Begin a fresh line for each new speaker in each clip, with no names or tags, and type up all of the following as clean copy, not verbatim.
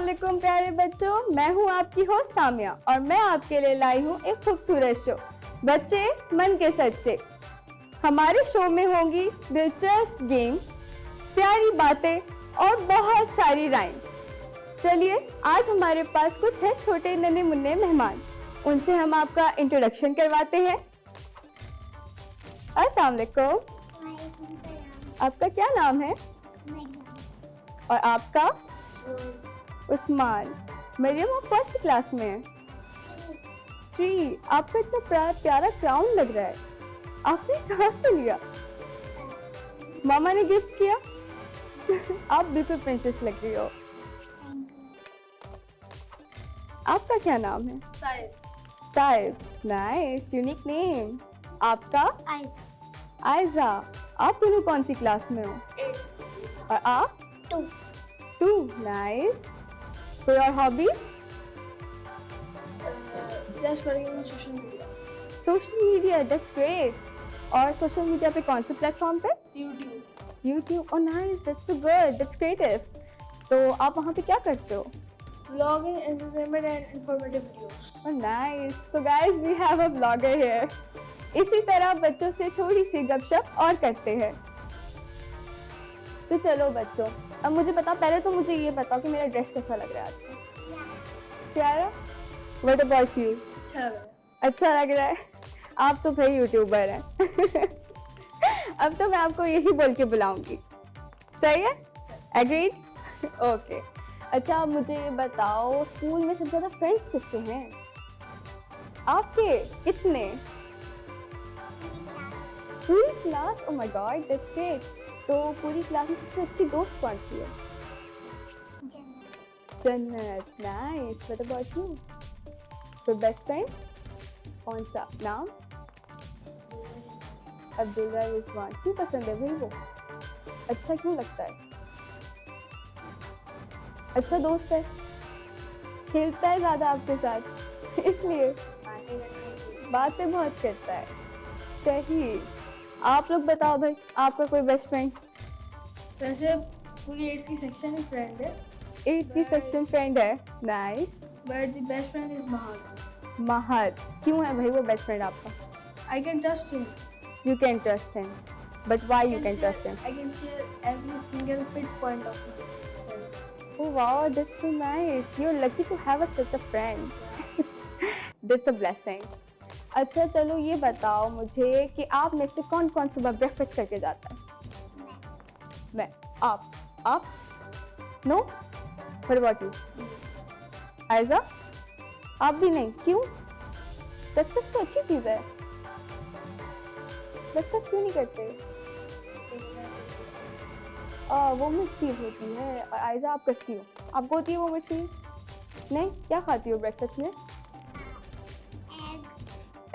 वालेकुम प्यारे बच्चों, मैं हूं आपकी होस्ट सामिया और मैं आपके लिए लाई हूं एक खूबसूरत शो बच्चे मन के सच्चे। हमारे शो में होंगी दिलचस्प गेम, प्यारी बातें और बहुत सारी राइम्स। चलिए आज हमारे पास कुछ है छोटे नन्हे मुन्ने मेहमान, उनसे हम आपका इंट्रोडक्शन करवाते हैं। अस्सलाम वालेकुम, आपका क्या नाम है? और आपका? उस्मान। मरियम, आप कौन सी क्लास में है? 3। आपका इतना प्यारा क्राउन लग रहा है, आपने कहाँ से लिया? मामा ने गिफ्ट किया? आप बिल्कुल प्रिंसेस लग रही हो। आपका क्या नाम है? साइब। Nice, unique name. आपका? आयजा। आप दोनों कौन सी क्लास में हो? 8। और आप? 2। नाइस। कोई और hobbies?
Just working on social media.
Social media, that's great. और सोशल मीडिया पे कौन से प्लेटफॉर्म पे? YouTube. Oh nice, that's so good, that's creative. तो आप वहाँ पे क्या करते हो?
Vlogging, entertainment and informative videos.
Oh nice, so guys we have a blogger here. इसी तरह बच्चों से थोड़ी सी गपशप और करते हैं। तो चलो बच्चों, अब मुझे पहले तो मुझे ये बताओ कि मेरा ड्रेस कैसा लग रहा है आपको? प्यारा। What about you? अच्छा लग रहा है। आप तो भाई यूट्यूबर हैं। अब तो मैं आपको यही बोल के बुलाऊंगी, सही है? एग्रीड? ओके। अच्छा अब मुझे ये बताओ, स्कूल में सबसे ज्यादा फ्रेंड्स किसके हैं आपके? कितने? पूरी class? Oh my God, that's great. तो पूरी क्लास में सबसे अच्छी दोस्त कौन सी है? जन्नत। Nice, what about you? तो बेस्ट फ्रेंड कौन सा? नाम? अब्दुल्ला रिजवान। क्यों पसंद है भाई वो? अच्छा क्यों लगता है? अच्छा दोस्त है, खेलता है ज्यादा आपके साथ इसलिए बातें बहुत करता है। सही। आप लोग बताओ भाई, आपका कोई बेस्ट फ्रेंड?
वैसे पूरी 8th की सेक्शन ही फ्रेंड है,
8th की सेक्शन फ्रेंड है। Nice.
But the best friend is Mahad.
Mahad. क्यों है भाई वो बेस्ट फ्रेंड आपका?
I can trust him.
You can trust him, but why you can trust him?
I can share every single pit point of my friend.
Oh wow, that's so nice. You're lucky to have such a friend. That's a blessing. अच्छा चलो ये बताओ मुझे कि आप में से कौन कौन सुबह ब्रेकफास्ट करके जाता है? मैं। आप? No? What about you? Aiza? आप भी नहीं? क्यों? ब्रेकफास्ट तो अच्छी चीज है, ब्रेकफास्ट क्यों नहीं करते? वो मिस होती है। और आयजा आप करती हो? आपको होती है वो मिस? नहीं? क्या खाती हो ब्रेकफास्ट में?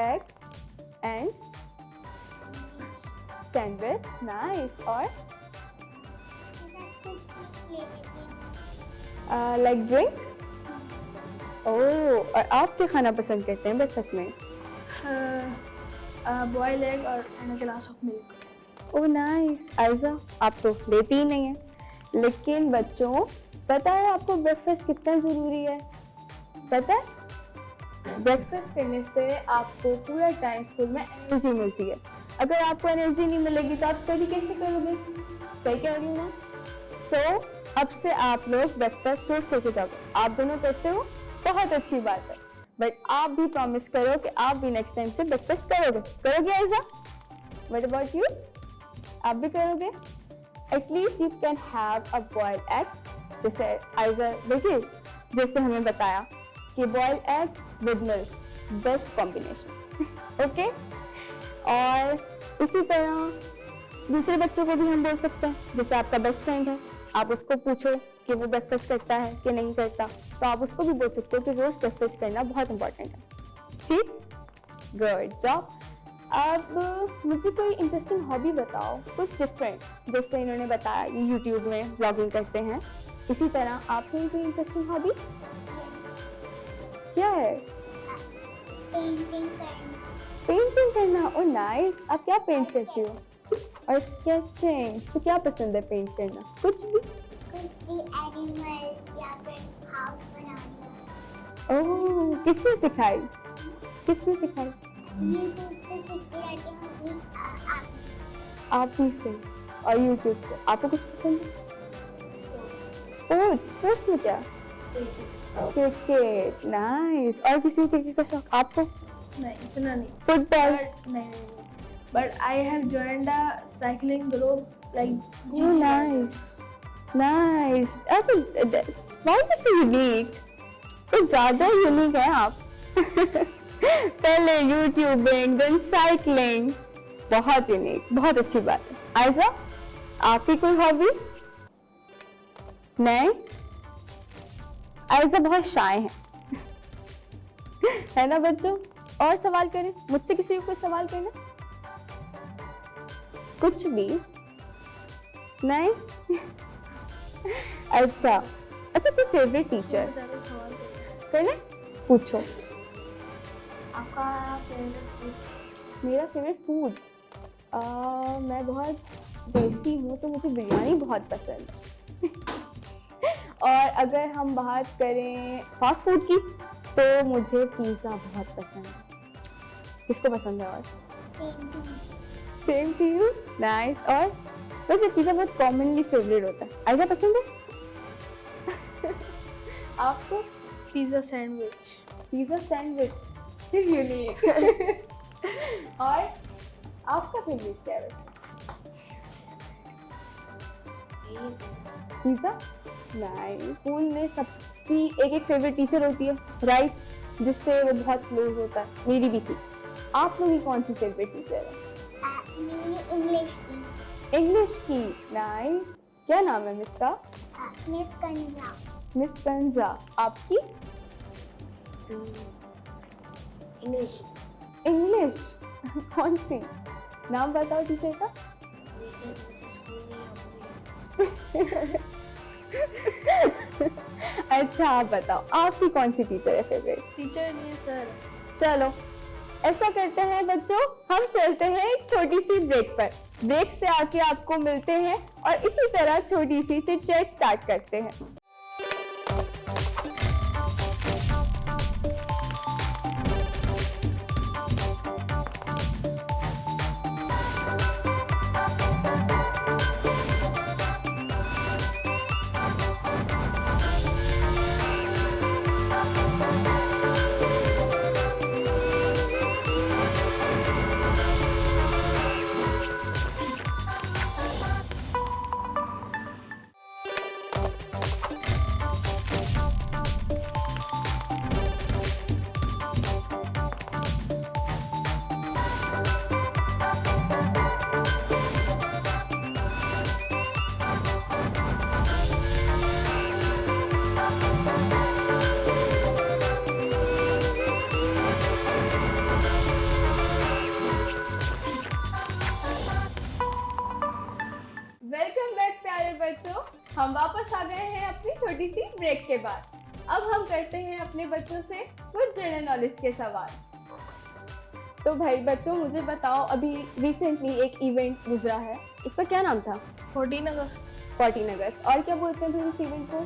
Egg and sandwich. नाइस। और लाइक ड्रिंक? ओह, और आप क्या खाना पसंद करते हैं ब्रेकफास्ट में?
Boiled egg and a glass of milk.
Oh nice. Aiza आप तो लेती ही नहीं है। लेकिन बच्चों, पता है आपको ब्रेकफास्ट कितना ज़रूरी है? पता है? ब्रेकफास्ट करने से आपको पूरा टाइम स्कूल में एनर्जी मिलती है। अगर आपको एनर्जी नहीं मिलेगी तो आप स्टडी कैसे करोगे? सही कह रही हूँ ना? सो अब से आप लोग ब्रेकफास्ट रोज करके जाओगे। आप दोनों करते हो, बहुत अच्छी बात है, बट आप भी प्रॉमिस करो कि आप भी नेक्स्ट टाइम से ब्रेकफास्ट करोगे आयजा? What about you? आप भी करोगे? At least you can have a boiled egg, जैसे आयजा देखिए जैसे हमें बताया कि boiled egg with milk best combination. Okay. और इसी तरह दूसरे बच्चों को भी हम बोल सकते हैं, जैसे आपका बेस्ट फ्रेंड है, आप उसको पूछो कि वो ब्रेकफास्ट करता है कि नहीं करता, तो आप उसको भी बोल सकते हो कि रोज ब्रेकफास्ट करना बहुत इंपॉर्टेंट है। ठीक? Good job. अब मुझे कोई इंटरेस्टिंग हॉबी बताओ, कुछ डिफरेंट, जैसे इन्होंने बताया ये यूट्यूब में ब्लॉगिंग करते हैं, इसी तरह आपकी कोई इंटरेस्टिंग हॉबी क्या है? पेंटिंग करना। Oh nice. आप क्या पेंट करती हो? और स्केचिंग। तो क्या पसंद है पेंट करना? कुछ भी?
कुछ भी एनिमल या फिर हाउस बनाना।
ओह, किसने सिखाई? किसने सिखाई?
यूट्यूब से सीखती रहती हूँ अपनी आप।
आप ही से और यूट्यूब से। आपको कुछ पसंद है? स्पोर्ट्स। स्पोर्ट्स में क्या? क्रिकेट। नाइस। और किसी को क्रिकेट का शौक? आपको?
नहीं, इतना नहीं।
फुटबॉल?
नहीं। But I have joined a cycling group like
Oh, nice. Nice. अच्छा, why is so unique? कुछ ज़्यादा यूनिक है आप। पहले यूट्यूबिंग, देन साइकिलिंग, बहुत यूनिक, बहुत अच्छी बात है। आयशा, आपकी कोई हॉबी? नहीं? आयशा बहुत शाय है ना बच्चों? और सवाल करें, मुझसे किसी को कोई सवाल करना? कुछ भी नहीं? अच्छा कोई फेवरेट टीचर
सवाल
करना? पूछो।
आपका फेवरेट
मेरा फेवरेट फूड, मैं बहुत देसी हूँ तो मुझे बिरयानी बहुत पसंद है। और अगर हम बात करें फास्ट फूड की तो मुझे पिज़्ज़ा बहुत पसंद है। किसको पसंद है? और सेम टू यू। नाइस। और वैसे पिज़्ज़ा बहुत कॉमनली फेवरेट होता है। आयशा पसंद है? आपको?
Pizza sandwich.
पिज़्ज़ा सैंडविच, फिर यूनिक। और आपका फेवरेट क्या है? पिज़्ज़ा। नाइस। स्कूल में सबकी एक फेवरेट टीचर होती है, राइट, जिससे वो बहुत क्लोज होता है। मेरी भी थी। आप लोगों की कौन सी फेवरेट टीचर है?
मेरी इंग्लिश की।
इंग्लिश की। नाइस। क्या नाम है मिस का?
मिस कंजा।
मिस कंजा। आपकी?
इंग्लिश।
इंग्लिश। कौन सी? नाम बताओ टीचर का। अच्छा, आप बताओ आपकी कौन सी टीचर है फेवरेट?
टीचर नहीं सर।
चलो ऐसा करते हैं बच्चों, हम चलते हैं एक छोटी सी ब्रेक पर। ब्रेक से आके आपको मिलते हैं और इसी तरह छोटी सी चिट चैट स्टार्ट करते हैं। वेलकम बैक प्यारे बच्चों, हम वापस आ गए हैं अपनी छोटी सी ब्रेक के बाद। अब हम करते हैं अपने बच्चों से कुछ जनरल नॉलेज के सवाल। तो भाई बच्चों मुझे बताओ, अभी रिसेंटली एक इवेंट गुजरा है, इसका क्या नाम था?
14 अगस्त।
14 अगस्त। और क्या बोलते हैं फिर इस इवेंट को?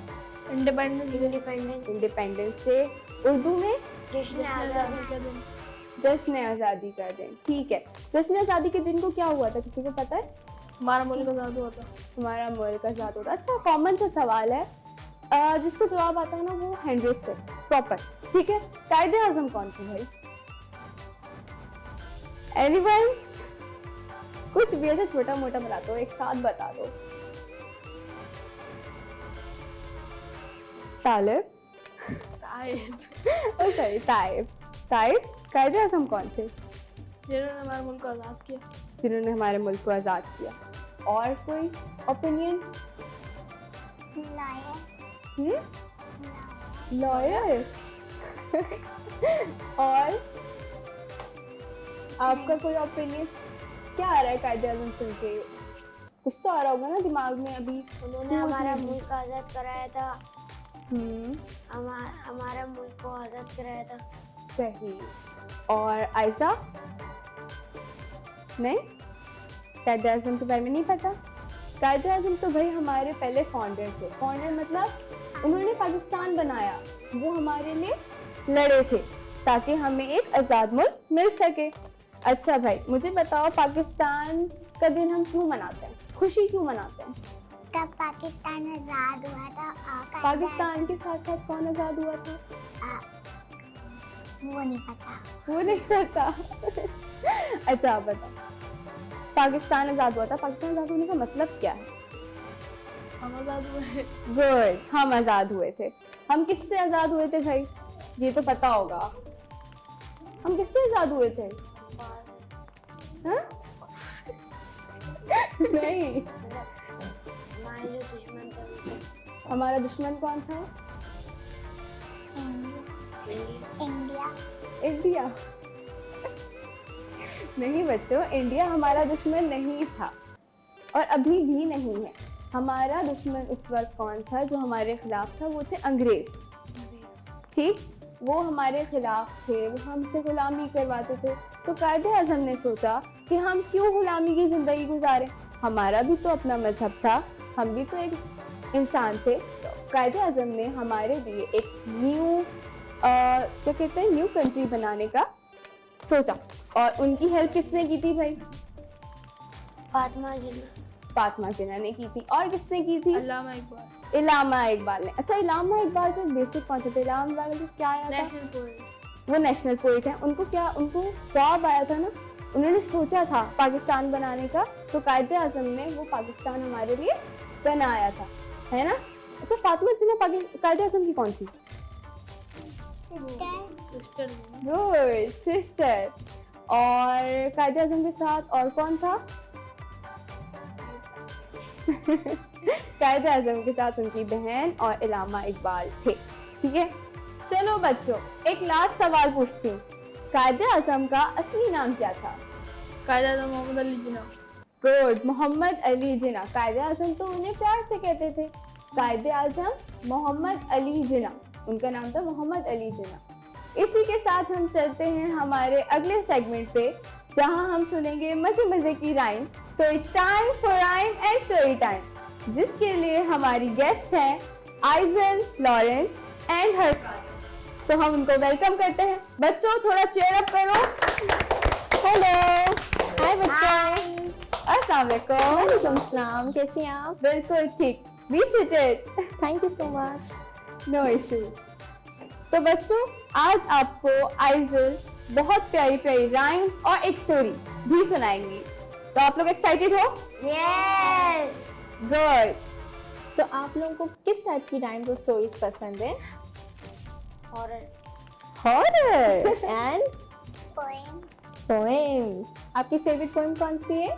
Independence day. उर्दू में
जश्न आज़ादी
का दिन।
जश्न आज़ादी का दिन। ठीक है, जश्न आज़ादी के दिन को क्या हुआ था, किसी को पता है?
हमारा मुल्क आज़ाद हुआ था।
हमारा मुल्क आज़ाद होता। अच्छा, कॉमन सा सवाल है, जिसको जवाब आता है ना वो हैंड रेज कर प्रॉपर। ठीक है, कायदे आज़म कौन थे भाई? एनीवन? कुछ भी ऐसा छोटा मोटा बता दो, एक साथ बता दो। तालिब? सॉरी, ताइब। कायदे आज़म कौन थे?
जिन्होंने हमारे मुल्क को आज़ाद किया।
जिन्होंने हमारे मुल्क को आज़ाद किया। और कोई ओपिनियन? लॉयर। और आपका कोई ओपिनियन? क्या आ रहा है कायदे आज़म सुन के? कुछ तो आ रहा होगा ना दिमाग में अभी।
उन्होंने हमारा मुल्क आज़ाद कराया था।
हम्म,
हमारा मुल्क को आज़ाद कराया था।
सही। और आयशा? नहीं, कायदे आज़म के बारे में नहीं पता? कायदे आज़म तो भाई हमारे पहले फाउंडर थे। फाउंडर मतलब उन्होंने पाकिस्तान बनाया, वो हमारे लिए लड़े थे ताकि हमें एक आज़ाद मुल्क मिल सके। अच्छा भाई मुझे बताओ, पाकिस्तान का दिन हम क्यों मनाते हैं, खुशी क्यों मनाते हैं?
तब पाकिस्तान आजाद हुआ था।
पाकिस्तान के साथ साथ कौन आज़ाद हुआ था?
वो नहीं पता।
वो नहीं पता। अच्छा आप बताओ, पाकिस्तान आज़ाद हुआ था, पाकिस्तान आज़ाद होने का मतलब क्या है?
हम आजाद हुए।
गुड, हम आज़ाद हुए थे। हम किससे आज़ाद हुए थे भाई? ये तो पता होगा। हम किससे आज़ाद हुए थे? हाँ? नहीं, हमारा दुश्मन कौन था?
इंडिया।
इंडिया। नहीं बच्चों, इंडिया हमारा दुश्मन नहीं था और अभी भी नहीं है। हमारा दुश्मन उस वक्त कौन था जो हमारे खिलाफ था? वो थे अंग्रेज। ठीक, वो हमारे खिलाफ थे, वो हमसे गुलामी करवाते थे। तो कायदे आज़म ने सोचा कि हम क्यों गुलामी की जिंदगी गुजारें, हमारा भी तो अपना मजहब था, हम भी तो एक इंसान थे। तो कायदे आज़म ने हमारे लिए एक न्यू क्या कहते हैं, न्यू कंट्री बनाने का सोचा। और उनकी हेल्प किसने की थी भाई?
फातिमा जिन्ना।
फातिमा जिन्ना ने की थी। और किसने की थी?
अल्लामा इकबाल।
इलामा इकबाल ने। अच्छा, इलामा इकबाल का बेसिक कौन सा था? इलामा इकबाल का क्या आया था?
National poet.
वो नेशनल पोएट है। उनको ख्वाब आया था ना, उन्होंने सोचा था पाकिस्तान बनाने का, तो कायदे आज़म ने वो पाकिस्तान हमारे लिए बनाया था, है ना? तो फातिमा जिन्ना कायदे आज़म की कौन थी?
सिस्टर।
Good, sister. और कायदे आज़म के साथ और कौन था? कायदे आज़म के साथ उनकी बहन और इलामा इकबाल थे। ठीक है, चलो बच्चों एक लास्ट सवाल पूछती हूँ। कायदे आज़म का असली नाम क्या था?
कायदे आज़म मोहम्मद अली जिन्ना।
गुड, मोहम्मद अली जिन्ना। कायदे आज़म तो उन्हें प्यार से कहते थे कायदे आज़म मोहम्मद अली जिन्ना, उनका नाम था मोहम्मद अली जिन्ना। इसी के साथ हम चलते हैं हमारे अगले सेगमेंट पे, जहां हम सुनेंगे मजे मजे की राइम। तो it's time for rhyme and story time, जिसके लिए हमारी गेस्ट हैं आइजल, लॉरेंस एंड हर। तो हम उनको वेलकम करते हैं। बच्चों थोड़ा चेयर अप करो। हेलो, हाय बच्चों, अस्सलाम वालेकुम।
वालेकुम सलाम, कैसी हैं आप?
बिल्कुल ठीक, be seated.
Thank you so much.
No issue. तो बच्चों आज आपको आइजल बहुत प्यारी प्यारी राइम और एक स्टोरी भी सुनाएंगी। तो आप लोग एक्साइटेड हो?
यस।
गुड।
तो आप लोगों को किस टाइप की राइम्स और स्टोरीज पसंद है?
Horror.
Horror and
poem.
Poem. आपकी फेवरेट पोएम कौन सी है?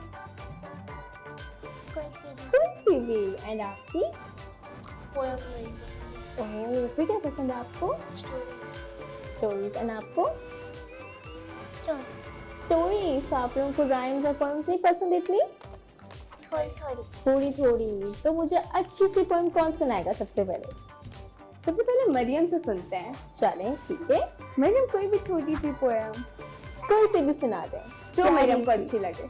कोई सी भी।
कौन सी भी? एंड आपकी?
पोएम नहीं।
ओह, फिर क्या पसंद है आपको? स्टोरीज। एंड आपको? स्टोरीज। तो आप लोगों को राइम्स और पोएम्स नहीं पसंद इतनी?
थोड़ी थोड़ी।
थोड़ी थोड़ी। तो मुझे अच्छी सी पोएम कौन सुनाएगा सबसे पहले?
सबसे पहले मरियम से सुनते हैं।
चलें, ठीक है,
मरियम कोई भी छोटी सी पोएम
कोई सी भी सुना दें
जो मरियम को अच्छी लगे।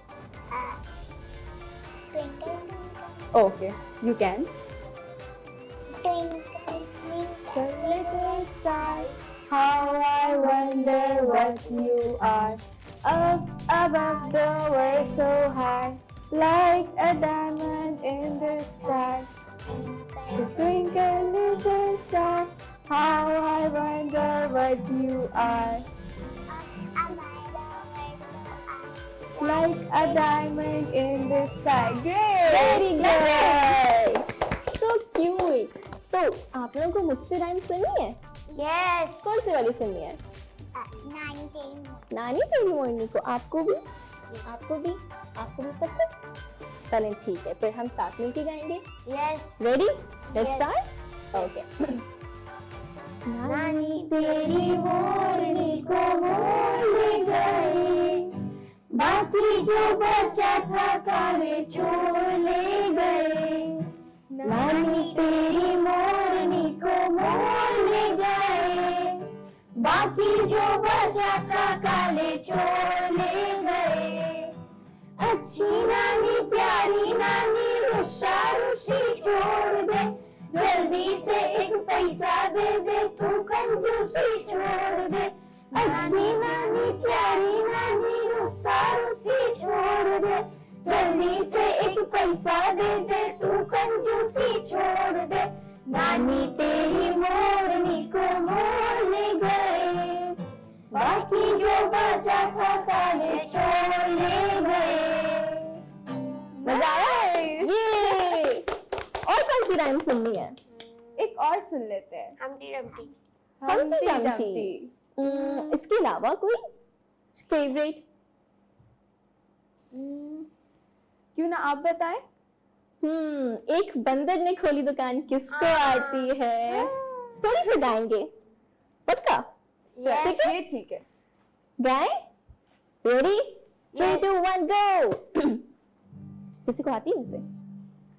Twinkle
okay, you can.
Twinkle
The little star, how I wonder what you are. Up above the world so high, like a diamond in the sky. The twinkle little star, how I wonder what you are. Like a diamond in the sky. Great!
Very good! So cute! तो आप लोगों को मुझसे rhyme सुननी है?
Yes.
कौन सी वाली सुननी है?
नानी तेरी मोर।
नानी तेरी मोरनी को। आपको भी? आपको भी? आपको भी सब कुछ? चलें ठीक है, फिर हम साथ मिलके गाएंगे।
Yes.
Ready? Let's
Yes.
Start. Okay.
नानी
तेरी मोरनी को मोर ले गए, बाकी जो बचा था काले छोड़ ले गए। नानी तेरी मोरनी को मोर ले गए, बाकी जो बचा था काले छोड़ ले गए। अच्छी नानी प्यारी नानी रुस्सा रुस्सी छोड़ दे, जल्दी से एक पैसा दे दे तू कंजूसी छोड़ दे। अच्छी नानी प्यारी नानी रुस्सा रुस्सी छोड़ दे, जल्दी से एक पैसा दे दे तू कंजूसी छोड़ दे। नानी तेरी मोरनी को मोर ले गए, बाकी जो बचा था खाने छोड़ ले गए। मजा आया? ये और कौन सी राइम सुननी है?
एक और सुन लेते हैं।
Humpty Dumpty.
Humpty Dumpty। इसके अलावा कोई फेवरेट?
क्यों ना आप बताएं।
एक बंदर ने खोली दुकान किसको आती है? थोड़ी सी गाएंगे, पक्का? ठीक है,
ये ठीक है।
गाएं? रेडी? 3, 2, 1 गो। किसी को आती है इसे?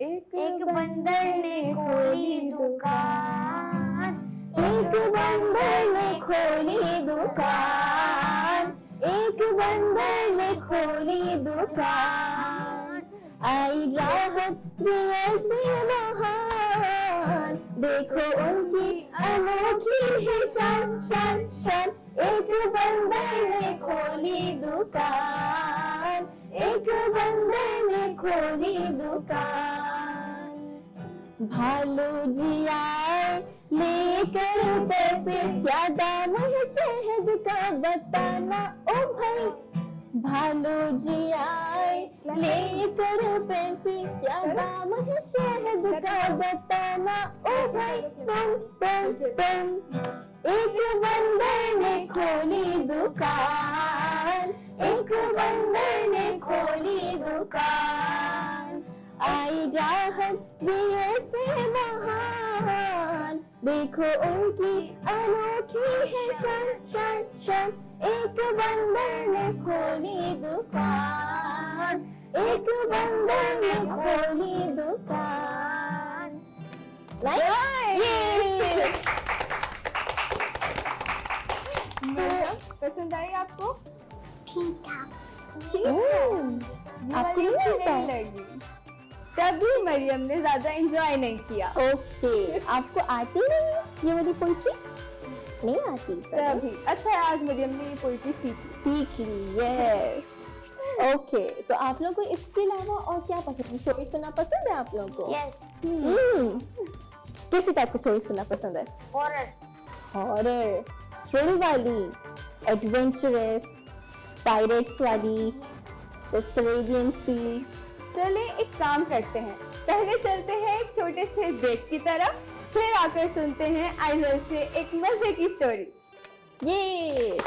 एक
बंदर ने खोली दुकान,
एक बंदर ने खोली दुकान, एक बंदर ने खोली दुकान। आई राहत भी ऐसी महान, देखो उनकी अनोखी है शान शान शान। एक बंदर ने खोली दुकान, एक बंदर ने खोली दुकान। भालू जी आए लेकर पैसे, क्या दाम है शहद का बताना ओ भाई। भालू जी आए लेकर पैसे, क्या दाम है शहद का बताना ओ भाई। तुम एक बंदर ने खोली दुकान, एक बंदर ने खोली दुकान। आई राहत भी ऐसे महान, देखो उनकी अनोखी है शान शान शान। एक बंदर ने खोली दुकान, एक बंदर ने खोली दुकान।
पसंद आई आपको?
ठीक था।
आपको
ये वाली
नहीं
अच्छी
आता?
नहीं लगी, तभी मरियम ने ज्यादा एंजॉय नहीं किया।
ओके, आपको आती नहीं है ये वाली पोइट्री? नहीं आती?
तभी अच्छा है, आज मरियम ने ये पोइट्री सीखी।
सीख ली, यस। ओके, तो आप लोगों को इसके अलावा और क्या पसंद है? स्टोरी सुनना पसंद है आप लोगों को?
Yes.
किसी टाइप की स्टोरी सुनना पसंद है?
Horror.
हॉरर, थ्रिल वाली, एडवेंचरस, पायरेट्स वाली, अरेबियन सी।
चले एक काम करते हैं, पहले चलते हैं एक छोटे से ब्रेक की तरफ, फिर आकर सुनते हैं आइजल से एक मजे की स्टोरी।
ये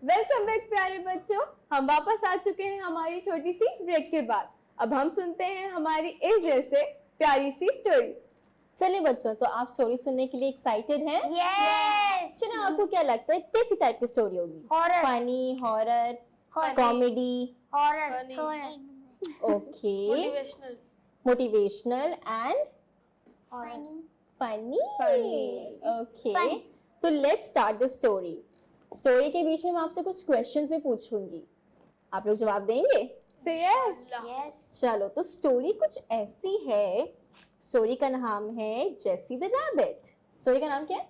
वेलकम बैक प्यारे बच्चों, हम वापस आ चुके हैं हमारी छोटी सी ब्रेक के बाद। अब हम सुनते हैं हमारी एंजल से प्यारी सी स्टोरी।
चलिए बच्चों, तो आप स्टोरी सुनने के लिए एक्साइटेड हैं?
Yes.
चलिए, आपको क्या लगता है कैसी टाइप की स्टोरी होगी?
Horror.
Funny, horror, comedy?
Horror.
Okay, motivational and
Funny.
Funny. Okay,
Fun.
तो let's start the story. Story के बीच में मैं आपसे कुछ क्वेश्चंस भी पूछूंगी, आप लोग जवाब देंगे?
से यस।
Yes.
चलो, तो स्टोरी कुछ ऐसी है। स्टोरी का नाम है जेसी द रैबिट। स्टोरी का नाम क्या है?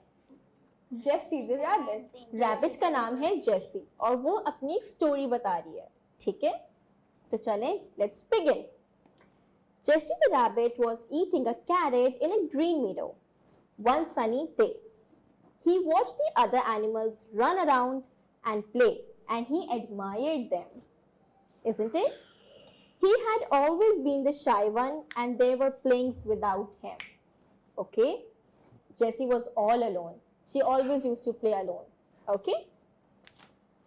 जेसी द रैबिट।
रैबिट का नाम है जेसी और वो अपनी एक स्टोरी बता रही है। ठीक है, तो चलें, let's begin.
Jessie the rabbit was eating a carrot in a green meadow one sunny day. He watched the other animals run around and play, and he admired them. Isn't it? He had always been the shy one, and they were playing without him. Okay? Jessie was all alone. She always used to play alone. Okay?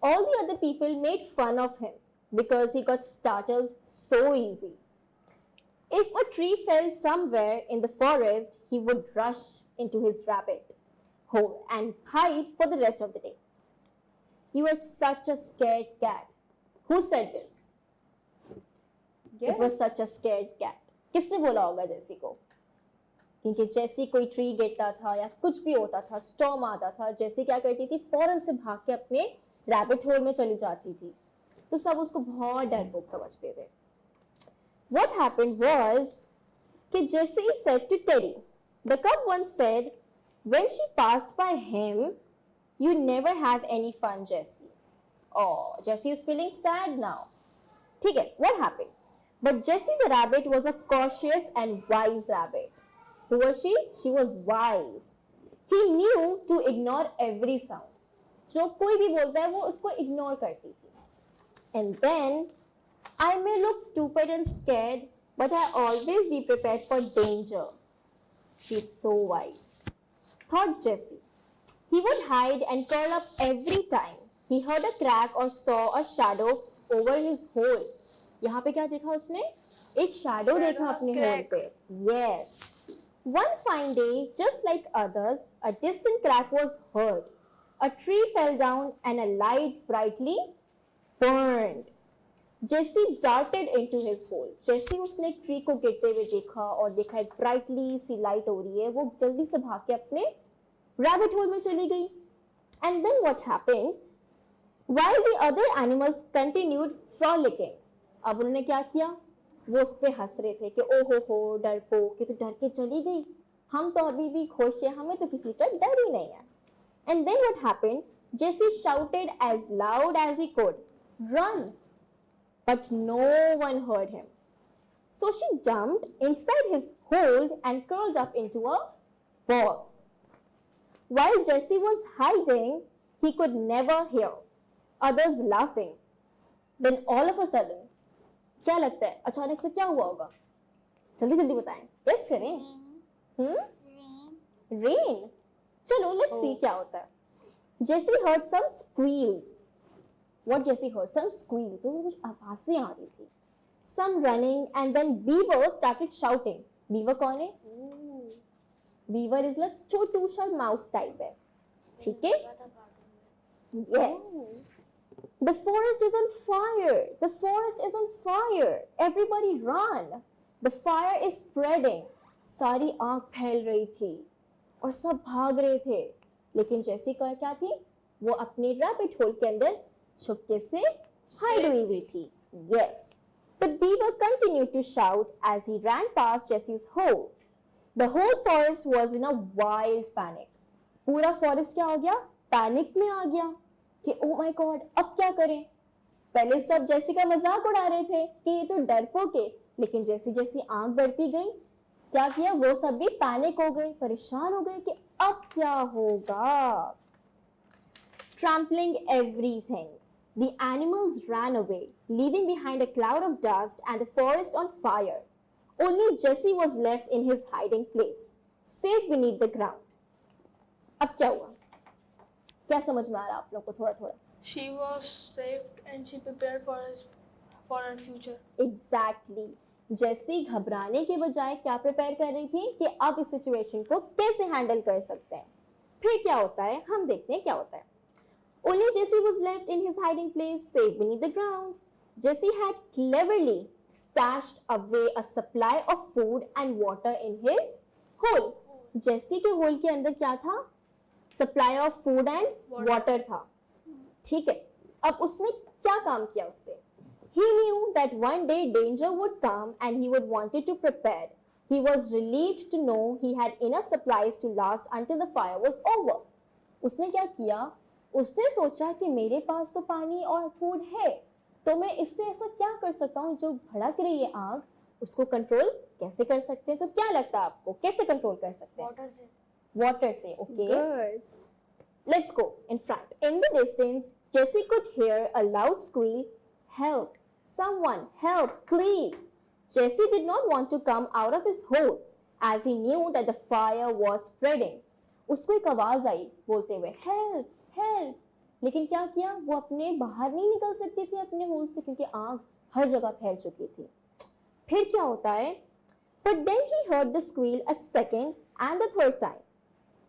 All the other people made fun of him because he got startled so easy. If a tree fell somewhere in the forest, he would rush into his rabbit hole and hide for the rest of the day. You are such a scared cat. Who said this? It was such a scared cat. किसने बोला होगा जेसी को? क्योंकि जेसी कोई tree गिरता था या कुछ भी होता था, स्टॉर्म आता था, जेसी क्या करती थी? फौरन से भाग के अपने रैबिट होल में चली जाती थी. तो सब उसको बहुत डरपोक समझते थे. What happened was that Jessie said to Teddy, the cub once said, when she passed by him, you never have any fun, Jessie. Oh, Jessie is feeling sad now. ठीक है, what happened? But Jessie the rabbit was a cautious and wise rabbit. Who was she? She was wise. He knew to ignore every sound. जो कोई भी बोलता है वो उसको ignore करती थी. And then, I may look stupid and scared, but I always be prepared for danger. She's so wise, thought Jessie. He would hide and curl up every time he heard a crack or saw a shadow over his hole. यहाँ पे क्या देखा उसने? एक shadow देखा अपने hole पे. Yes. One fine day, just like others, a distant crack was heard. A tree fell down and a light brightly burned. Jessie darted into his hole. Jessie उसने एक ट्री को गिरते हुए देखा और देखा एक ब्राइटली सी लाइट हो रही है. वो जल्दी से भाग के अपने रैबिट होल में चली गई. And then what happened? While the other animals continued frolicking. अब उन्होंने क्या किया? वो उस पे हंस रहे थे कि ओहो हो डरपोक, कि तो डर के चली गई. हम तो अभी भी खुश हैं, हमें तो किसी का डर ही नहीं है. And then what happened? Jessie shouted as loud as he could, "Run!" But no one heard him. So she jumped inside his hole and curled up into a ball. While Jessie was hiding, he could never hear others laughing. Then all of a sudden, क्या लगता है? अचानक से क्या हुआ होगा? जल्दी जल्दी बताएं. Guess करें. Rain. चलो, let's see क्या होता है. Jessie heard some squeals. What Jessie heard? Some squeals. तो कुछ आवाजें आ रही थी. Some running and then Beaver started shouting. Beaver कौन है? Beaver is like छोटू सा mouse type है. ठीक है? Yes. The forest is on fire. The forest is on fire. Everybody run. The fire is spreading. सारी आग फैल रही थी और सब भाग रहे थे. लेकिन जेसी का क्या थी? वो अपने रैबिट होल के अंदर छुपके से हाइड हुई थी. Yes. The beaver continued to shout as he ran past Jessie's hole. The whole forest was in a wild panic. पूरा फॉरेस्ट क्या हो गया? पैनिक में आ गया कि ओह माय गॉड, अब क्या करें? पहले सब जेसी का मजाक उड़ा रहे थे कि ये तो डरपोक है, लेकिन जैसी जैसी आग बढ़ती गई, क्या किया? वो सब भी पैनिक हो गए, परेशान हो गए कि अब क्या होगा. Trampling everything, the animals ran away, leaving behind a cloud of dust and the forest on fire. Only Jessie was left in his hiding place, safe beneath the ground. अब क्या हुआ? क्या समझ में आ रहा आप लोग को थोड़ा थोड़ा?
She was saved and she prepared for her future.
Exactly. जेसी घबराने के बजाय क्या प्रिपेयर कर रही थी कि अब इस सिचुएशन को कैसे हैंडल कर सकते हैं. फिर क्या होता है, हम देखते हैं क्या होता है. Only Jessie was left in his hiding place, safe beneath the ground. Jessie had cleverly stashed away a supply of food and water in his hole. Jessie के होल के अंदर क्या था? Supply of food and water था. ठीक है. अब उसने क्या काम किया उससे? He knew that one day danger would come and he would wanted to prepare. He was relieved to know he had enough supplies to last until the fire was over. उसने क्या किया? उसने सोचा कि मेरे पास तो पानी और फूड है, तो मैं इससे ऐसा क्या कर सकता हूँ जो भड़क रही है आग, उसको कंट्रोल कैसे कर सकते हैं? तो क्या लगता है आपको, कैसे कंट्रोल कर सकते हैं?
Water से.
वाटर से. Okay,
Good.
let's go in front. In the distance, Jessie could hear a loud squeal. Help! Someone help, please! Jessie did not want to come out of his hole as he knew that the fire was spreading. उसको एक आवाज आई बोलते हुए help, help. लेकिन क्या किया? वो अपने बाहर नहीं निकल सकती थी अपने होल से क्योंकि आग हर जगह फैल चुकी थी. फिर क्या होता है? But then he heard the squeal a second and the third time.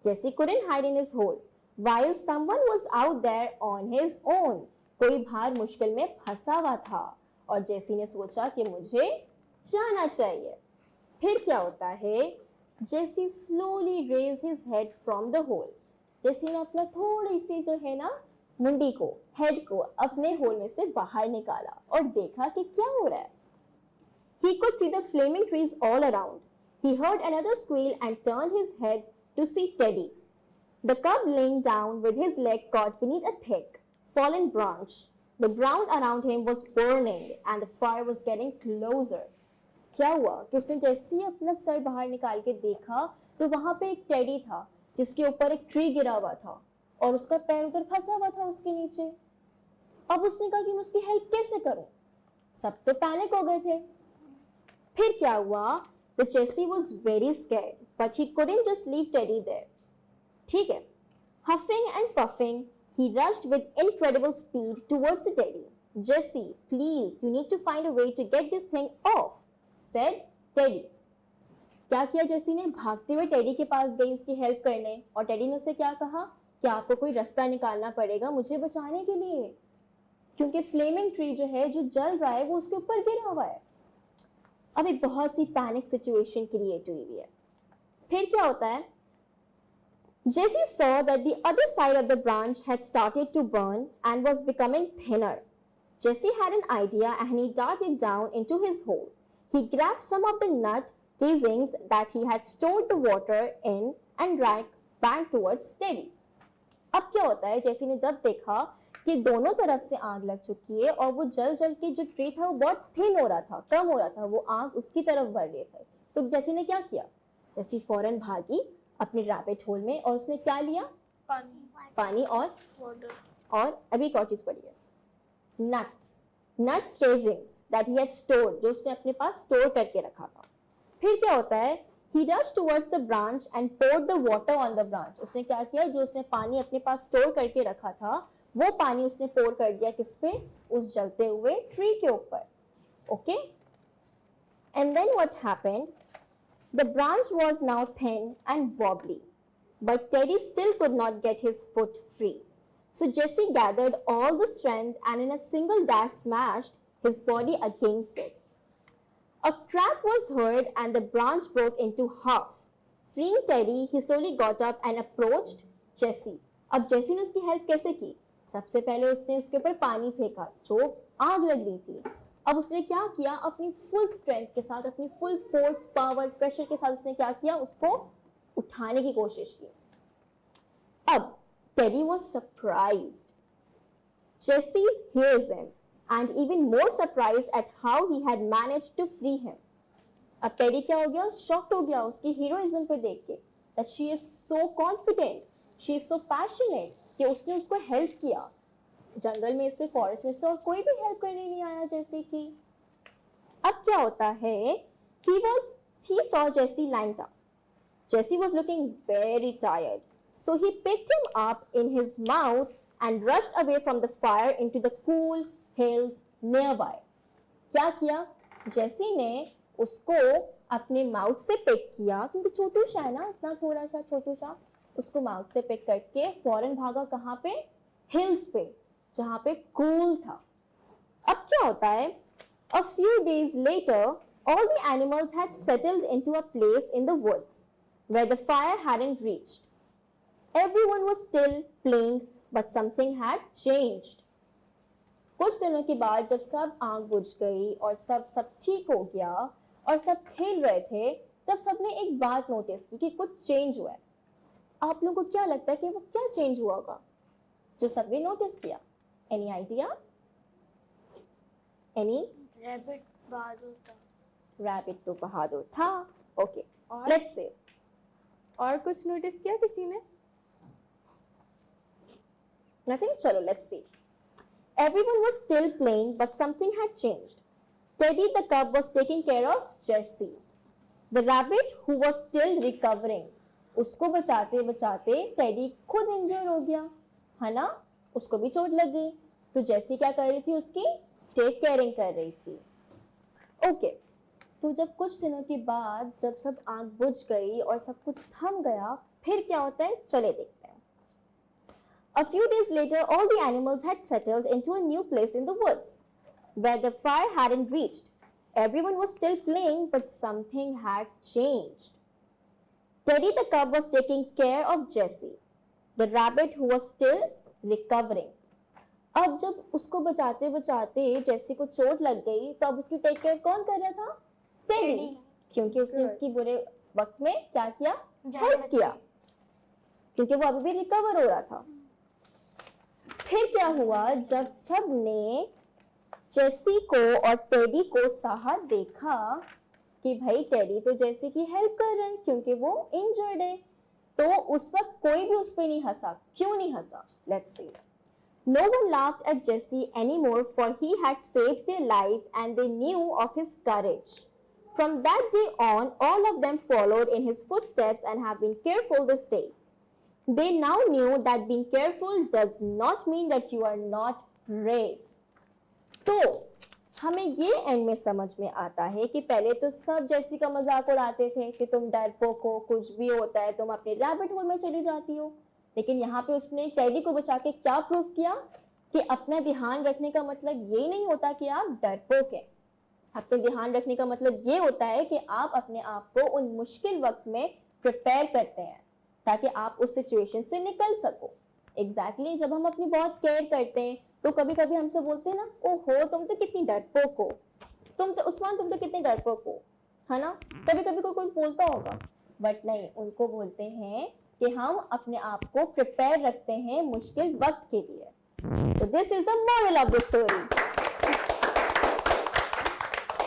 Jessie couldn't hide in his hole while someone was out there on his own. कोई बाहर मुश्किल में फंसा हुआ था और जेसी ने सोचा कि मुझे जाना चाहिए. फिर क्या होता है? जेसी slowly raised his head from the hole. जेसी ने अपना थोड़ी सी जो है ना मुंडी को, हेड को अपने होल में से बाहर निकाला और देखा कि क्या हो रहा है. He could see the flaming trees all around. He heard another squeal and turned his head to see Teddy, the cub laying down with his leg caught beneath a thick, fallen branch. The ground around him was burning and the fire was getting closer. क्या हुआ कि उसने जैसे ही अपना sir बाहर निकाल के देखा तो वहां पे एक टेडी था जिसके ऊपर एक ट्री गिरा हुआ था और उसका पैर उधर फंसा हुआ था उसके नीचे. अब उसने कहा कि मैं उसकी हेल्प कैसे करूं? सब तो पैनिक हो गए थे. फिर क्या हुआ? The Jessie was very scared, but he couldn't just leave Teddy there. ठीक है. Huffing and puffing, he rushed with incredible speed towards the Teddy. Jessie, please, you need to find a way to get this thing off, said Teddy. क्या किया जेसी ने? भागते हुए teddy के पास गई उसकी हेल्प करने और टेडी ने उससे क्या कहा कि आपको कोई रास्ता निकालना पड़ेगा मुझे बचाने के लिए क्योंकि फ्लेमिंग ट्री जो है जो जल रहा है वो उसके ऊपर गिरा हुआ है. अब एक बहुत सी पैनिक सिचुएशन क्रिएट हुई है. फिर क्या होता है? Jessie saw that the other side of the branch had started to burn and was becoming thinner. Jessie had an idea and he darted down into his hole. He grabbed some of the nut casings that he had stored the water in and ran back towards Teddy. अब क्या होता है? जेसी ने जब देखा कि दोनों तरफ से आग लग चुकी है और वो जल जल के जो ट्री था वो बहुत थिन हो रहा था, कम हो रहा था, वो आग उसकी तरफ बढ़ रही थी. तो जेसी ने क्या किया? जेसी फौरन भागी अपने रैबिट होल में और उसने क्या लिया? पानी और
Water.
और अभी एक और चीज पड़ी है, nuts casings that he had stored, जो उसने अपने पास स्टोर करके रखा था. फिर क्या होता है? He rushed towards the branch and poured the water on the branch. उसने क्या किया? जो उसने पानी अपने पास स्टोर करके रखा था वो पानी उसने पोर कर दिया किस पे? उस जलते हुए ट्री के ऊपर. Okay, and then what happened? The branch was now thin and wobbly, but Teddy still could not get his foot free. So Jessie gathered all the strength and in a single dash smashed his body against it. A crack was heard and the branch broke into half. Freeing Teddy, he slowly got up and approached Jessie. अब Jessie ने उसकी help कैसे की? सबसे पहले उसने उसके ऊपर पानी फेंका जो आग लग रही थी. अब उसने क्या किया? अपनी फुल स्ट्रेंथ के साथ, अपनी फुल फोर्स, पावर, प्रेशर के साथ उसने क्या किया? उसको उठाने की कोशिश की. अब Teddy was surprised. Jessie hears him and even more surprised at how he had managed to free him. अब टेडी क्या हो गया? शॉक्ड हो गया उसकी हीरोइज्म पे देख के. That she is so confident, she is so passionate कि उसने उसको हेल्प किया. जंगल में से, फॉरेस्ट में से और कोई भी हेल्प करने नहीं आया जैसे कि. अब क्या होता है? He saw Jessie lying down. Jessie was looking very tired, so he picked him up in his mouth and rushed away from the fire into the cool hills nearby. क्या किया? जेसी ने उसको अपने माउथ से पिक किया क्योंकि छोटू सा है ना, इतना थोड़ा सा छोटू सा, उसको माउथ से पिक करके फौरन भागा कहाँ पे? हिल्स पे, जहाँ पे कूल था. अब क्या होता है? A few days later, all the animals had settled into a place in the woods where the fire hadn't reached. Everyone was still playing, but something had changed. कुछ दिनों के बाद जब सब आग बुझ गई और सब ठीक हो गया और सब खेल रहे थे, तब सबने एक बात नोटिस की कि कुछ चेंज हुआ है. आप लोगों को क्या लगता है कि वो क्या चेंज हुआ होगा जो सबने नोटिस किया? Any idea? एनी?
Rabbit बाहर होता.
रैबिट तो बहादुर था. Okay,
और
let's see.
और कुछ नोटिस किया किसी ने?
Nothing? Chalo, let's see. Everyone was still playing, but something had changed. Teddy the cub was taking care of Jessie, the rabbit who was still recovering. उसको बचाते बचाते टेडी खुद इंजर हो गया, है ना? उसको भी चोट लग गई. तो जेसी क्या कर रही थी? उसकी टेक केयरिंग कर रही थी. ओके, तो जब कुछ दिनों के बाद जब सब आंख बुझ गई और सब कुछ थम गया, फिर क्या होता है? चले देखते हैं. A few days later, all the animals had settled into a new place in the woods, where the fire hadn't reached. Everyone was still playing, but something had changed. Teddy the cub was taking care of Jessie, the rabbit who was still recovering. अब जब उसको बचाते बचाते जेसी को चोट लग गई, तो अब उसकी टेक केयर कौन कर रहा था? टेडी, क्योंकि उसने उसकी बुरे वक्त में क्या किया? हेल्प किया, क्योंकि वो अभी भी रिकवर हो रहा था. फिर क्या हुआ? जब सब ने जेसी को और टेडी को साथ देखा कि भाई टेडी तो जेसी की हेल्प कर रहे हैं क्योंकि वो इंजर्ड है, तो उस वक्त कोई भी उस पे नहीं हंसा. क्यों नहीं हंसा? Let's see. No one laughed at Jesse anymore, for he had saved their life and they knew of his courage. From that day on, all of them followed in his footsteps and have been careful this day. They now knew that being careful does not mean that you are not brave. तो हमें ये and में समझ में आता है कि पहले तो सब जेसी का मजाक उड़ाते थे कि तुम डरपोक हो, कुछ भी होता है तुम अपने रैबिट होल में चली जाती हो. लेकिन यहाँ पे उसने टेडी को बचा के क्या प्रूव किया कि अपना ध्यान रखने का मतलब ये नहीं होता कि आप डरपोक हैं. अपने ध्यान रखने का मतलब ये होता है कि आप अपने आप को उन मुश्किल वक्त में प्रिपेयर करते हैं ताकि आप उस सिचुएशन से निकल सको. एग्जैक्टली जब हम अपनी बहुत केयर करते हैं तो कभी कभी हमसे बोलते हैं ना, ओहो तुम तो कितनी डरपोक हो, तुम तो उस्मान तुम तो कितने डरपोक हो, है ना? कभी कभी कोई बोलता होगा, बट नहीं, उनको बोलते हैं कि हम अपने आप को प्रिपेयर रखते हैं मुश्किल वक्त के लिए. तो this is the moral of the story.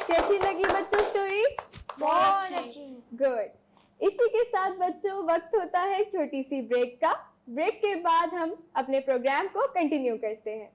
कैसी लगी बच्चों स्टोरी?
बहुत अच्छी.
गुड. इसी के साथ बच्चों वक्त होता है छोटी सी ब्रेक का. ब्रेक के बाद हम अपने प्रोग्राम को कंटिन्यू करते हैं.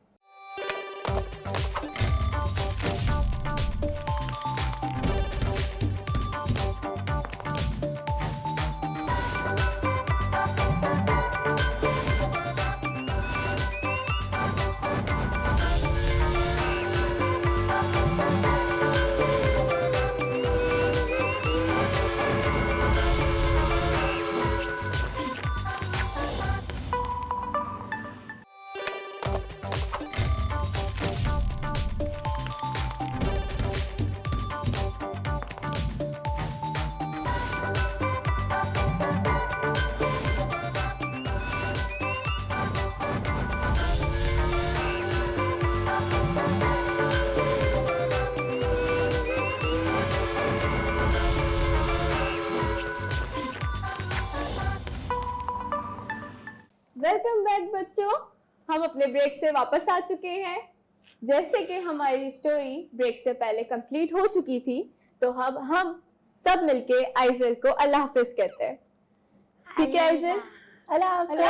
वेलकम बैक बच्चों. हम अपने ब्रेक से वापस आ चुके हैं. जैसे कि हमारी स्टोरी ब्रेक से पहले कंप्लीट हो चुकी थी, तो अब हम सब मिलके आइजल को अल्लाह हाफिज कहते हैं. ठीक है आइजल? अल्लाह हाफिज.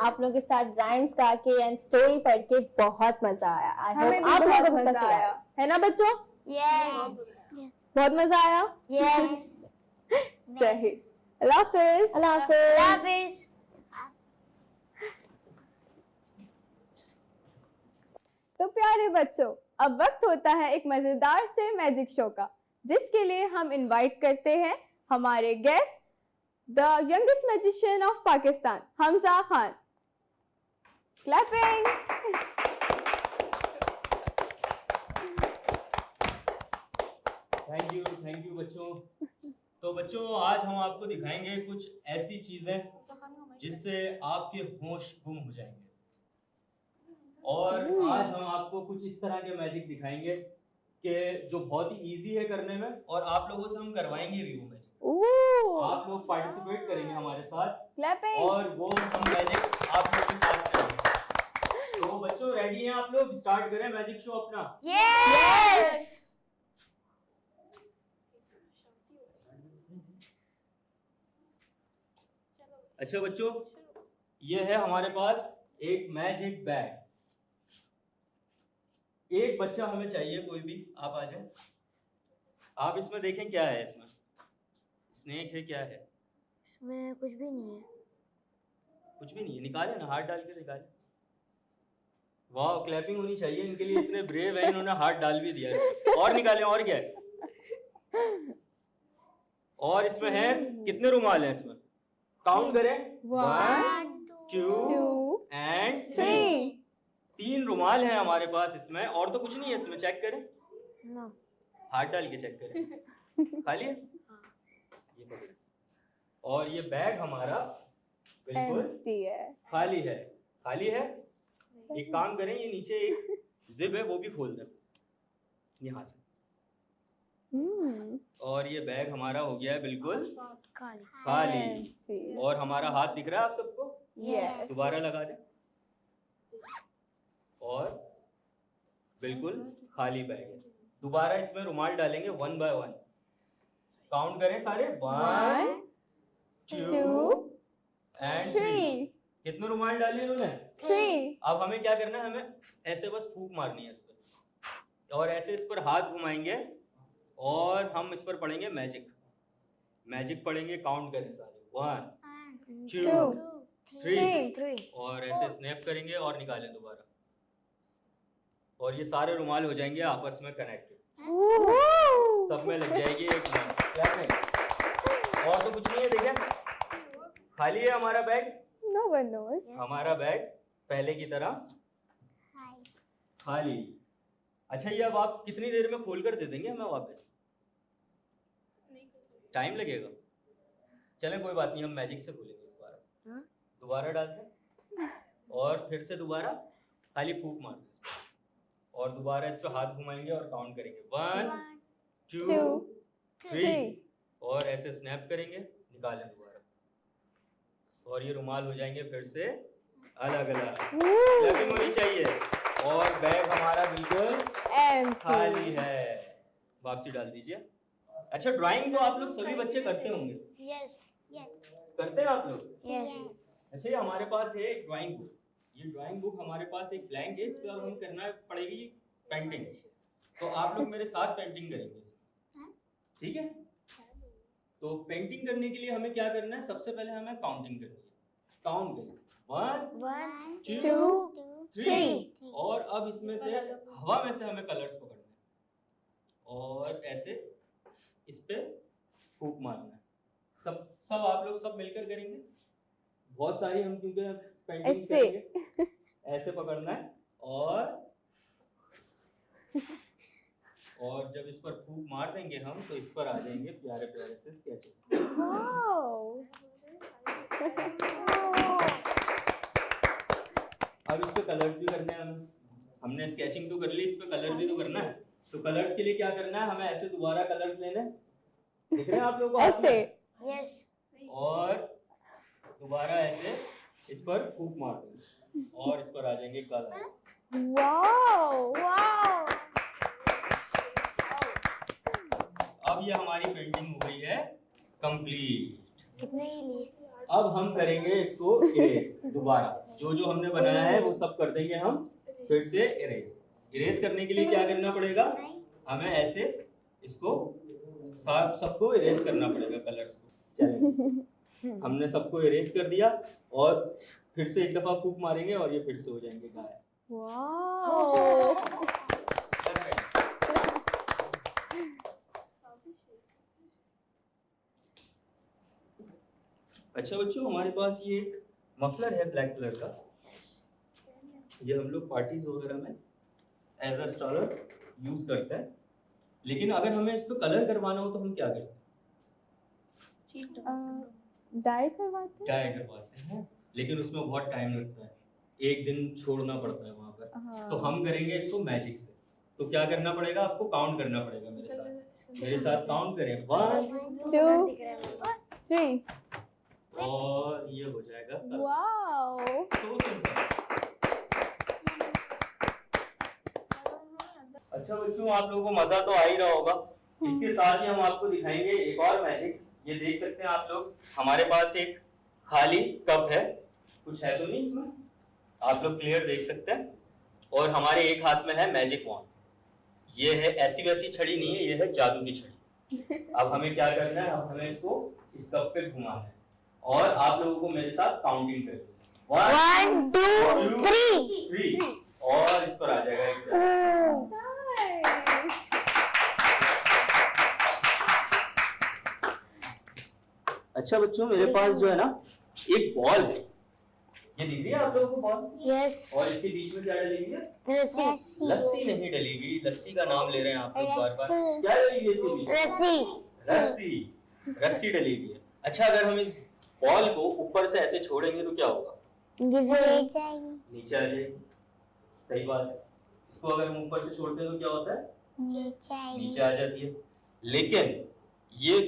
आप लोगों के साथ राइम्स गा के एंड स्टोरी पढ़ के बहुत मजा आया. हमें भी
आप
बहुत
लोगों को
मजा आया, है ना बच्चों?
यस.
बहुत मजा आया.
यस.
सही. अल्लाह हाफिज.
अल्लाह हाफिज.
हाफिज.
तो प्यारे बच्चों, अब वक्त होता है एक मजेदार से मैजिक शो का, जिसके लिए हम इनवाइट करते हैं हमारे guest, the youngest magician of Pakistan, Hamza Khan. Clapping.
Thank you बच्चों. तो बच्चों आज हम आपको दिखाएंगे कुछ ऐसी चीजें जिससे आपके होश गुम हो जाएंगे. और आज हम आपको कुछ इस तरह के मैजिक दिखाएंगे कि जो बहुत ही इजी है करने में, और आप लोगों से हम करवाएंगे भी वो मैजिक. आप लोग पार्टिसिपेट करेंगे हमारे साथ
क्लैपिंग.
और वो हम मैजिक आप लोग के साथ करेंगे. तो बच्चों रेडी हैं आप लोग? स्टार्ट करें मैजिक शो अपना.
यस.
अच्छा बच्चों, ये है हमारे पास एक मैजिक बैग। एक बच्चा हमें चाहिए, कोई भी आप आ जाए। आप इसमें देखें क्या है, इसमें स्नेक है, क्या है?
इसमें कुछ भी नहीं है।
कुछ भी नहीं है, निकाले ना, हाथ डाल के निकाले। वाह, क्लैपिंग होनी चाहिए इनके लिए, इतने ब्रेव है, इन्होंने हाथ डाल भी दिया है। और निकालें, और क्या है? और इसमें है कितने रुमाल हैं इसमें? काउंट करें।
1
2
2
एंड
3
3 रुमाल हैं हमारे पास इसमें, और तो कुछ नहीं है इसमें। चेक करें,
नो।
हाथ डाल के चेक करें। खाली है? ये पकड़े। और ये बैग हमारा बिल्कुल
एम्प्टी है।
खाली है। खाली है। एक काम करें, ये नीचे एक जिप है, वो भी खोल दें यहाँ से। और ये बैग हमारा हो गया है बिल्कुल
खाली।
खाली।
Empty.
और हमारा हाथ दिख रहा है आप सबको?
Yes.
दोबारा लगा दें। और बिल्कुल खाली बैग है। दोबारा इसमें रुमाल डालेंगे 1 बाय 1। काउंट करें सारे। 1 2 एंड 3। कितने रुमाल डाले इन्होंने?
3
अब हमें क्या करना है, हमें ऐसे बस फूंक मारनी है इस पर, और ऐसे इस पर हाथ घुमाएंगे और हम इस पर पढ़ेंगे मैजिक। मैजिक पढ़ेंगे, काउंट करें सारे। 1 2 3 और ऐसे स्नैप करेंगे और निकालें दोबारा, और ये सारे रुमाल हो जाएंगे आपस में कनेक्टेड। सब में लग जाएगी एक नंबर। क्या नहीं, और तो कुछ नहीं है। देखें, खाली है हमारा बैग।
No one knows.
हमारा बैग पहले की तरह खाली। अच्छा, ये अब आप कितनी देर में खोल कर दे देंगे हमें वापस? टाइम लगेगा? चलें कोई बात नहीं, हम मैजिक से खोलेंगे दोबारा। दोबारा डालते हैं और फिर से दोबारा खाली फूंक मारते हैं, और दोबारा इस पे हाथ घुमाएंगे और काउंट करेंगे। 1 2 3 और ऐसे स्नैप करेंगे, निकालें दोबारा, और ये रुमाल हो जाएंगे फिर से अलग अलग। क्लैपिंग होनी चाहिए। और बैग हमारा बिल्कुल खाली है। वापसी डाल दीजिए। अच्छा, ड्राइंग तो आप लोग सभी बच्चे करते होंगे। करते हैं आप लोग? अच्छा, ये हमारे पास है एक ड्राइंग बुक। ये ड्राइंग बुक हमारे पास एक ब्लैंक है, इस पे अब हम करना पड़ेगी पेंटिंग। तो आप लोग मेरे साथ पेंटिंग करेंगे इसमें, ठीक है? तो पेंटिंग करने के लिए हमें क्या करना है, सबसे पहले हमें काउंटिंग करनी है। काउंट करें। 1 2 3 और अब इसमें से हवा में से हमें कलर्स पकड़ने हैं और ऐसे इस पे फूंक मारना है। सब आप लोग सब मिलकर करेंगे। बहुत सारी हम क्योंकि पेंटिंग
ऐसे
करेंगे, ऐसे पकड़ना है और जब इस पर फूंक मार देंगे हम, तो इस पर आ जाएंगे प्यारे प्यारे से स्केचेस।
Wow.
अब इस पे कलर्स भी करने हैं हमें। हमने स्केचिंग तो कर ली, इस पे कलर भी तो करना है। तो कलर्स के लिए क्या करना है, हमें ऐसे दोबारा कलर्स लेने, दिख रहे हैं आप लोगों को?
ऐसे
और दोबारा ऐसे इस पर फूंक मार देंगे और इस पर आ जाएंगे कलर।
Wow.
अब ये हमारी पेंटिंग हो गई है कंप्लीट।
कितने ही लिए?
अब हम करेंगे इसको इरेज दोबारा। जो जो हमने बनाया है वो सब कर देंगे हम फिर से इरेज। इरेज करने के लिए क्या करना पड़ेगा, हमें ऐसे इसको सबको इरेज करना पड़ेगा कलर्स को। चलिए, हमने सबको इरेज कर दिया और फिर से एक दफा फूंक मारेंगे और ये फिर से हो जाएंगे गायब।
Wow.
अच्छा बच्चों, हमारे पास ये एक मफलर है ब्लैक कलर का। ये हम लोग पार्टीज वगैरह में एज अ स्टॉलर यूज करते हैं। लेकिन अगर हमें इस पे कलर करवाना हो तो हम क्या करते हैं?
डाई करवाते हैं।
डाई करवाते हैं, लेकिन उसमें बहुत टाइम लगता है, एक दिन छोड़ना पड़ता है वहाँ पर।
हाँ।
तो हम करेंगे इसको मैजिक से। तो क्या करना पड़ेगा, आपको काउंट करना पड़ेगा मेरे साथ काउंट करें। 1
2 3
और ये हो जाएगा कलर।
Wow.
So simple। अच्छा बच्चों, आप लोगों को मजा तो आ ही रहा होगा। इसके साथ ही हम आपको दिखाएंगे एक और मैजिक। ये देख सकते हैं आप लोग, हमारे पास एक खाली कप है, कुछ है तो नहीं इसमें, आप लोग क्लियर देख सकते हैं। और हमारे एक हाथ में है मैजिक वॉन्ड, ये है ऐसी वैसी छड़ी नहीं है, ये है जादू की छड़ी। अब हमें क्या करना है, अब हमें इसको इस कप पे घुमाना है और आप लोगों को मेरे साथ काउंटिंग करनी है।
1 2 3
3 और इस पर आ जाएगा एक अच्छा बच्चों, मेरे पास जो है ना एक बॉल है, ये दिख रही है आप लोगों को बॉल,
यस
और इसके बीच में क्या डली हुई है,
रस्सी
लस्सी नहीं डली हुई, लस्सी का नाम ले रहे हैं आप लोग बार बार, क्या डली हुई है इसके बीच में,
रस्सी
रस्सी, रस्सी डली हुई है। अच्छा, अगर हम इस बॉल को ऊपर से ऐसे छोड़ेंगे तो क्या होगा,
गिर
नीचे आ जाएगी, सही बात है। इसको अगर हम ऊपर से छोड़ते हैं तो क्या होता है, नीचे आ जाती है। लेकिन ये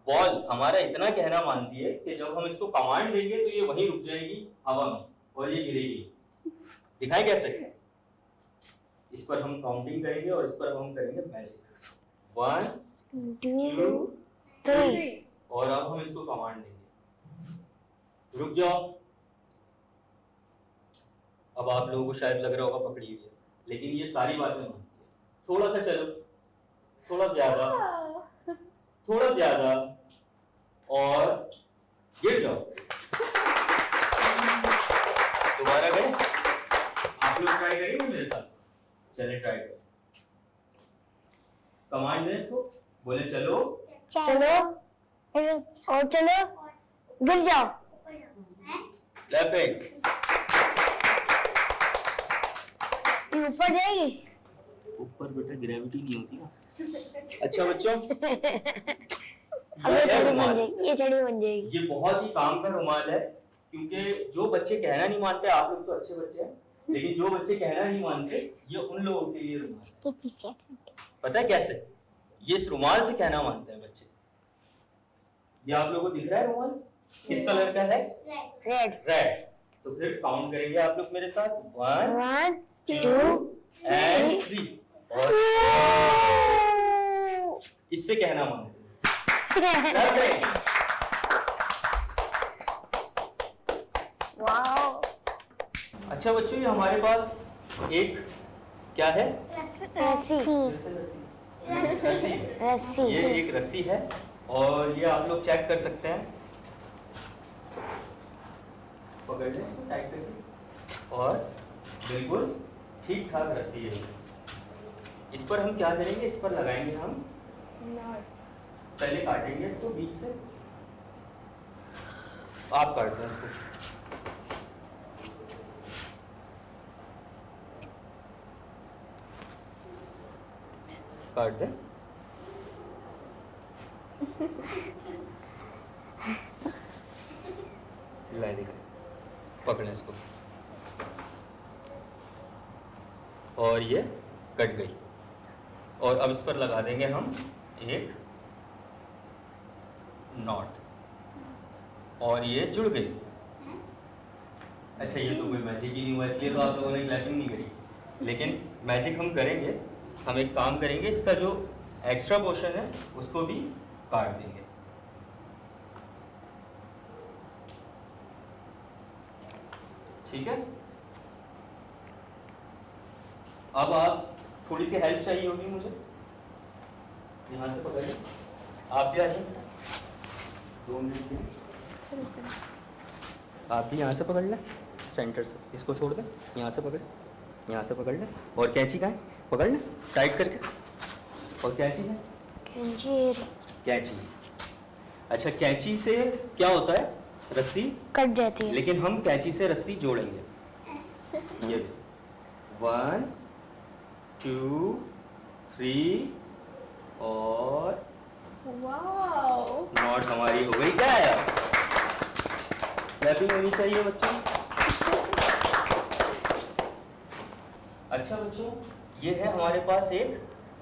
बॉल हमारा इतना कहना मानती है कि जब हम इसको कमांड देंगे तो ये वहीं रुक जाएगी हवा में और ये गिरेगी। दिखाएं कैसे, इस पर हम काउंटिंग करेंगे और इस पर हम करेंगे मैजिक, 1 2 3 और अब हम इसको कमांड देंगे, रुक जाओ। अब आप लोगों को शायद लग रहा होगा पकड़ी हुई है, लेकिन ये सारी बातें मानती है। थोड़ा सा चलो, थोड़ा ज्यादा, थोड़ा ज्यादा और गिर जाओ। दोबारा गए, आप लोग ट्राई करेंगे मेरे साथ, चले ट्राई करें। कमांड दें इसको, बोले चलो
और चलो गिर जाओ।
लेफ्ट,
ऊपर जाएगी,
ऊपर बेटा ग्रेविटी नहीं होती ना। अच्छा बच्चों,
अब ये छड़ी बन जाएगी, ये छड़ी बन जाएगी।
ये बहुत ही काम का रुमाल है, क्योंकि जो बच्चे कहना नहीं मानते, आप लोग तो अच्छे बच्चे हैं, लेकिन जो बच्चे कहना नहीं मानते, ये उन लोगों के लिए रुमाल।
इसके पीछे
पता है कैसे, ये इस रुमाल से कहना मानते हैं बच्चे। ये आप लोगों को दिख रहा है रुमाल, किस कलर का है,
रेड।
रेड। तो फिर काउंट करेंगे आप लोग मेरे साथ, 1
1 2
and 3 और इससे कहना मानते हैं।
वाओ।
अच्छा बच्चों, ये हमारे पास एक क्या है,
रस्सी
रस्सी। ये एक रस्सी है और ये आप लोग चेक कर सकते हैं, पकड़ लें इसको टाइट करके और बिल्कुल ठीक ठाक रस्सी है। इस पर हम क्या करेंगे, इस पर लगाएंगे हम पहले काटेंगे इसको बीच से, आप काट दें इसको, काट दें। लाई दिखा, पकड़ें इसको और ये कट गई। और अब इस पर लगा देंगे हम एक नॉट और ये जुड़ गई। अच्छा, ये तो कोई मैजिक ही नहीं हुआ, इसलिए तो आप लोगों ने क्लैपिंग नहीं करी, लेकिन मैजिक हम करेंगे। हम एक काम करेंगे, इसका जो एक्स्ट्रा पोर्शन है उसको भी काट देंगे। ठीक है, अब आप थोड़ी सी हेल्प चाहिए होगी मुझे, यहाँ से पकड़िए, आप भी आ जाइए, 2 मिनट के लिए आप भी यहाँ से पकड़ लें, सेंटर से इसको छोड़ दें, यहाँ से पकड़, यहाँ से पकड़ लें, और कैंची का है पकड़ लें टाइट करके, और कैंची है, कैंची। अच्छा, कैंची से क्या होता है, रस्सी
कट जाती है,
लेकिन हम कैंची से रस्सी जोड़ेंगे। ये 1 2 3 और नॉट हमारी हो गई। क्या है, क्लैपिंग होनी चाहिए बच्चों। अच्छा बच्चों, ये है हमारे पास एक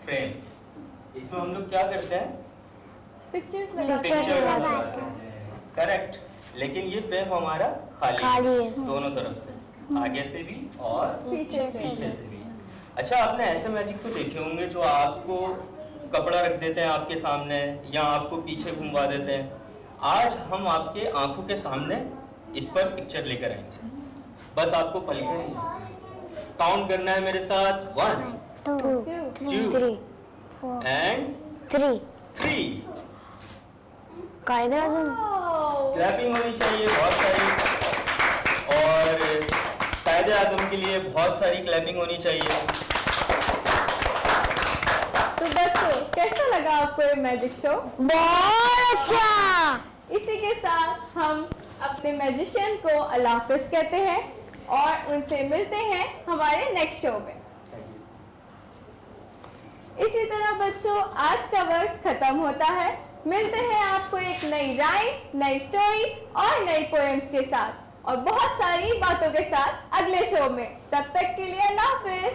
फ्रेम, इसमें हम लोग क्या करते हैं,
पिक्चर्स
लगाते
हैं। करेक्ट, लेकिन ये फ्रेम हमारा खाली
है,
दोनों तरफ से, आगे से भी और
पीछे
पीछे से भी। अच्छा, आपने ऐसे मैजिक तो देखे होंगे जो आपको कपड़ा रख देते हैं आपके सामने या आपको पीछे घुमवा देते हैं। आज हम आपके आंखों के सामने इस पर पिक्चर लेकर आएंगे। बस आपको पलकना ही काउंट करना है मेरे साथ। 1 2
3
एंड
3
3।
कायदे आजम।
क्लैपिंग होनी चाहिए बहुत सारी, और कायदे आजम के लिए बहुत सारी क्लैपिंग होनी चाहिए।
तो बच्चों, कैसा लगा आपको ये मैजिक शो?
बहुत अच्छा।
इसी के साथ हम अपने मैजिशियन को अल्लाह हाफिज कहते हैं और उनसे मिलते हैं हमारे नेक्स्ट शो में। इसी तरह बच्चों, आज का वर्क खत्म होता है। मिलते हैं आपको एक नई राइम, नई स्टोरी और नई पोएम्स के साथ और बहुत सारी बातों के साथ अगले शो में। तब तक के लिए अल्लाह हाफिज।